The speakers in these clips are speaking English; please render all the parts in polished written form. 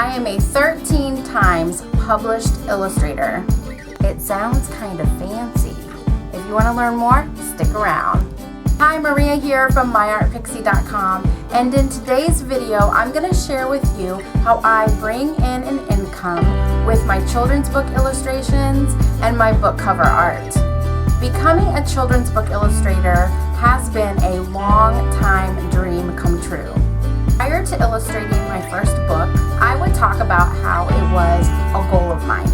I am a 13 times published illustrator. It sounds kind of fancy. If you want to learn more, stick around. Hi, Maria here from myartpixie.com, and in today's video I'm going to share with you how I bring in an income with my children's book illustrations and my book cover art. Becoming a children's book illustrator has been a long time dream come true. Prior to illustrating my first book, I would talk about how it was a goal of mine.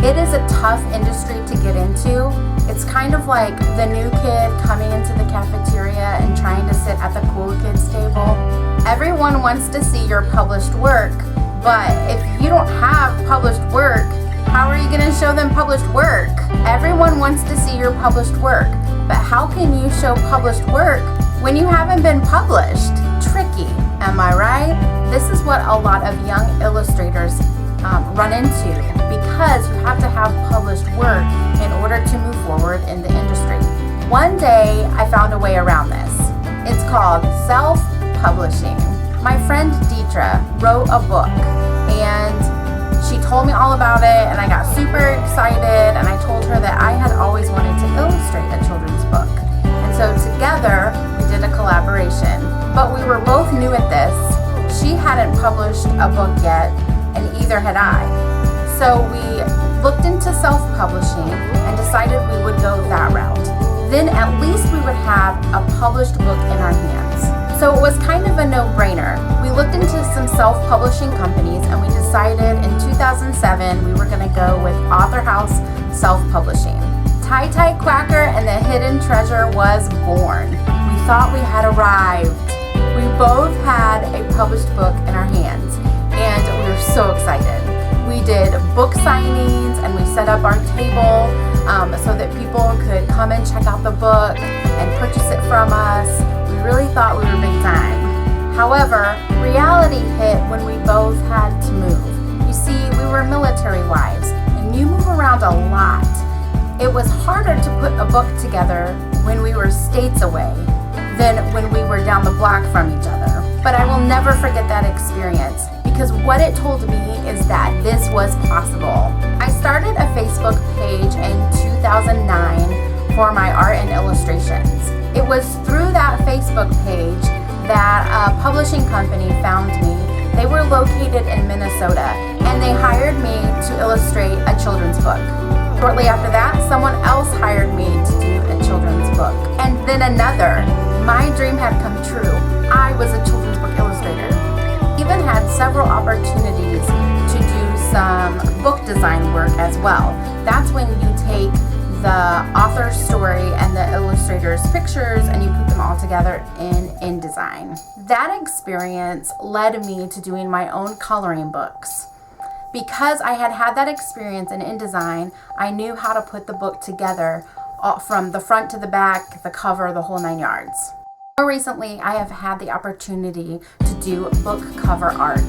It is a tough industry to get into. It's kind of like the new kid coming into the cafeteria and trying to sit at the cool kids table. Everyone wants to see your published work, but if you don't have published work, how are you going to show them published work? Everyone wants to see your published work, but how can you show published work when you haven't been published? Tricky, am I right? This is what a lot of young illustrators run into, because you have to have published work in order to move forward in the industry. One day I found a way around this. It's called self-publishing. My friend Deetra wrote a book and she told me all about it, and I got super excited, and I told her that I had always wanted to illustrate a children's book. And so together we did a collaboration. But we were both new at this. She hadn't published a book yet, and either had I. So we looked into self-publishing and decided we would go that route. Then at least we would have a published book in our hands. So it was kind of a no-brainer. We looked into some self-publishing companies, and we decided in 2007 we were going to go with Author House Self-Publishing. Tie Tie Quacker and the Hidden Treasure was born. We thought we had arrived. We both had a published book in our hands, and we were so excited. We did book signings, and we set up our table so that people could come and check out the book and purchase it from us. We really thought we were big time. However, reality hit when we both had to move. You see, we were military wives, and you move around a lot. It was harder to put a book together when we were states away than when we were down the block from each other. But I will never forget that experience, because what it told me is that this was possible. I started a Facebook page in 2009 for my art and illustrations. It was through that Facebook page that a publishing company found me. They were located in Minnesota, and they hired me to illustrate a children's book. Shortly after that, someone else hired me to do a children's book, and then another. My dream had come true. I was a children's book illustrator. Even had several opportunities to do some book design work as well. That's when you take the author's story and the illustrator's pictures and you put them all together in InDesign. That experience led me to doing my own coloring books. Because I had had that experience in InDesign, I knew how to put the book together from the front to the back, the cover, the whole 9 yards. More recently, I have had the opportunity to do book cover art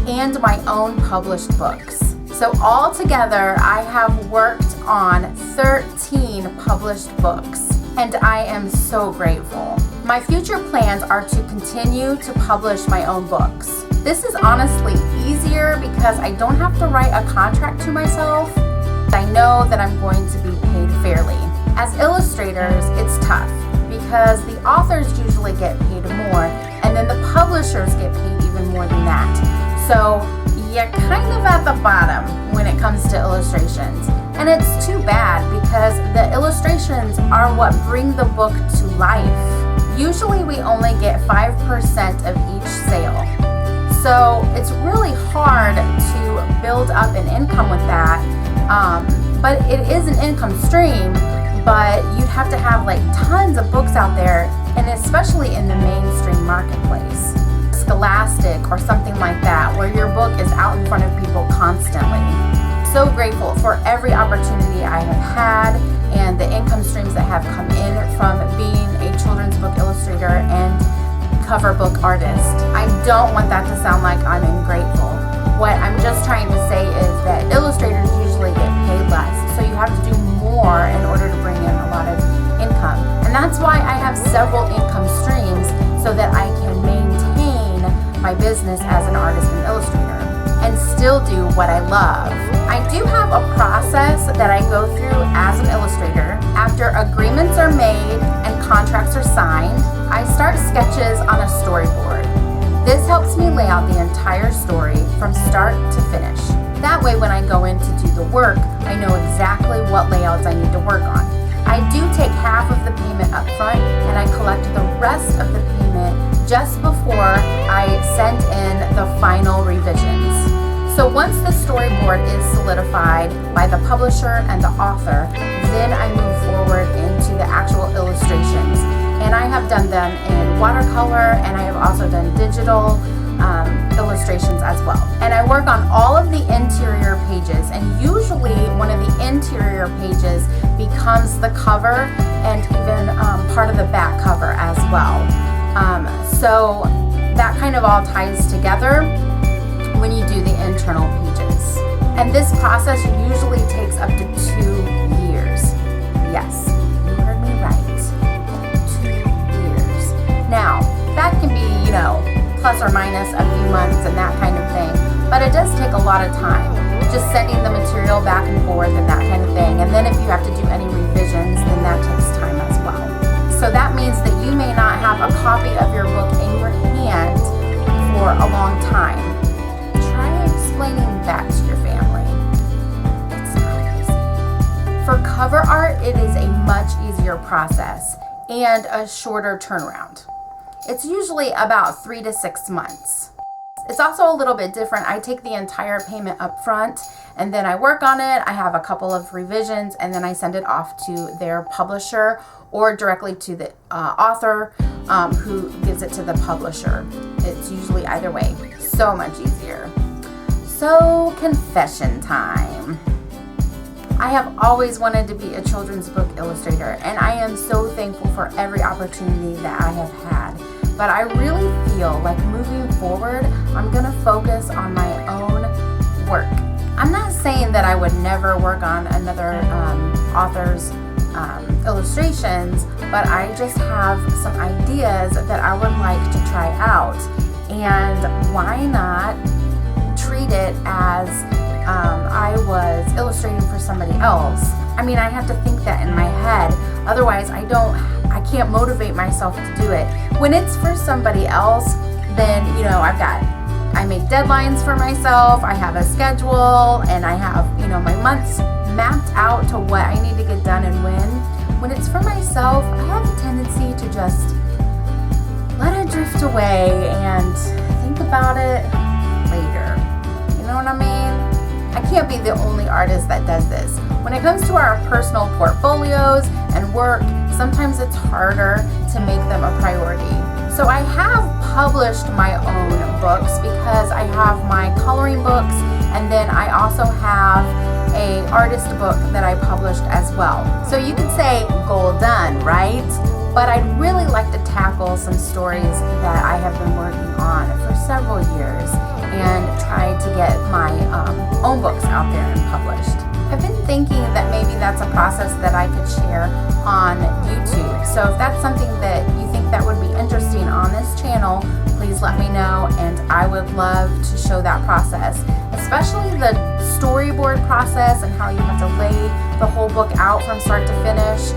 and my own published books. So altogether, I have worked on 13 published books, and I am so grateful. My future plans are to continue to publish my own books. This is honestly easier because I don't have to write a contract to myself. I know that I'm going to be paid fairly. As illustrators, it's tough because the authors usually get paid more, and then the publishers get paid even more than that. So you're kind of at the bottom when it comes to illustrations. And it's too bad because the illustrations are what bring the book to life. Usually we only get 5% of each sale. So it's really hard to build up an income with that. But it is an income stream, but you'd have to have like tons of books out there, and especially in the mainstream marketplace. Scholastic or something like that, where your book is out in front of people constantly. So grateful for every opportunity I have had and the income streams that have come in from being a children's book illustrator and cover book artist. I don't want that to sound like I'm ungrateful. What I'm just trying to say is that illustrators usually get paid less, so you have to do more in order to bring in a lot of income. And that's why I have several income streams, so that I can maintain my business as an artist and illustrator and still still do what I love. I do have a process that I go through as an illustrator. After agreements are made and contracts are signed, I start sketches on a storyboard. This helps me lay out the entire story from start to finish. That way when I go in to do the work, I know exactly what layouts I need to work on. I do take half of the payment up front and I collect the rest of the payment just before I send in the final revisions. So once the storyboard is solidified by the publisher and the author, then I move forward into the actual illustrations. And I have done them in watercolor, and I have also done digital illustrations as well. And I work on all of the interior pages, and usually one of the interior pages becomes the cover and even part of the back cover as well. So that kind of all ties together when you do the internal pages. And this process usually takes up to 2 years. Yes, you heard me right. 2 years. Now, that can be, plus or minus a few months and that kind of thing, but it does take a lot of time. Just sending the material back and forth and that kind of thing. And then if you have to do any revisions, then that takes time as well. So that means that you may not have a copy of your book in your hand for a long time. Try explaining that to your family. It's not easy. For cover art, it is a much easier process and a shorter turnaround. It's usually about 3 to 6 months. It's also a little bit different. I take the entire payment up front and then I work on it. I have a couple of revisions and then I send it off to their publisher or directly to the author who gives it to the publisher. It's usually either way. So much easier. So, confession time. I have always wanted to be a children's book illustrator, and I am so thankful for every opportunity that I have had. But I really feel like moving forward, I'm going to focus on my own work. I'm not saying that I would never work on another author's illustrations, but I just have some ideas that I would like to try out. And why not treat it as I was illustrating for somebody else? I mean, I have to think that in my head. Otherwise, I can't motivate myself to do it. When it's for somebody else, then, I make deadlines for myself, I have a schedule, and I have, my months mapped out to what I need to get done and when. When it's for myself, I have a tendency to just let it drift away and think about it later. You know what I mean? I can't be the only artist that does this. When it comes to our personal portfolios and work, sometimes it's harder to make them a priority. So I have published my own books because I have my coloring books, and then I also have a artist book that I published as well. So you could say goal done, right? But I'd really like to tackle some stories that I have been working on for several years and try to get my own books out there and published. I've been thinking that maybe that's a process that I could share on YouTube. So if that's something that you think that would be interesting on this channel, please let me know, and I would love to show that process, especially the storyboard process and how you have to lay the whole book out from start to finish.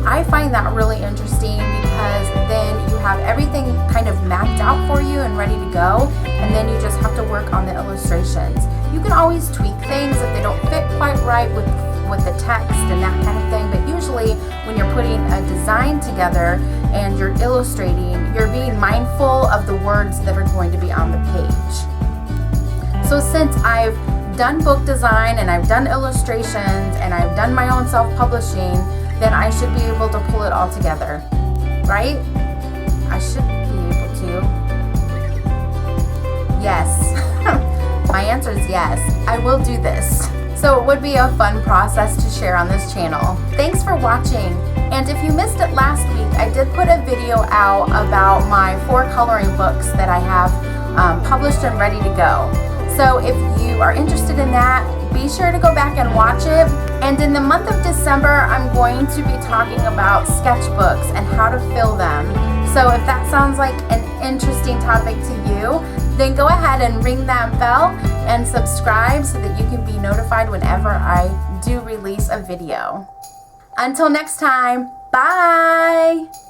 I find that really interesting because then you have everything kind of mapped out for you and ready to go, and then you just have to work on the illustrations. You can always tweak things if they don't fit quite right with the text and that kind of thing, but usually when you're putting a design together and you're illustrating, you're being mindful of the words that are going to be on the page. So since I've done book design and I've done illustrations and I've done my own self-publishing, then I should be able to pull it all together, right? I should be able to. Yes. My answer is yes. I will do this. So it would be a fun process to share on this channel. Thanks for watching. And if you missed it last week, I did put a video out about my 4 coloring books that I have published and ready to go. So if you are interested in that, be sure to go back and watch it. And in the month of December, I'm going to be talking about sketchbooks and how to fill them. So if that sounds like an interesting topic to you, then go ahead and ring that bell and subscribe so that you can be notified whenever I do release a video. Until next time, bye!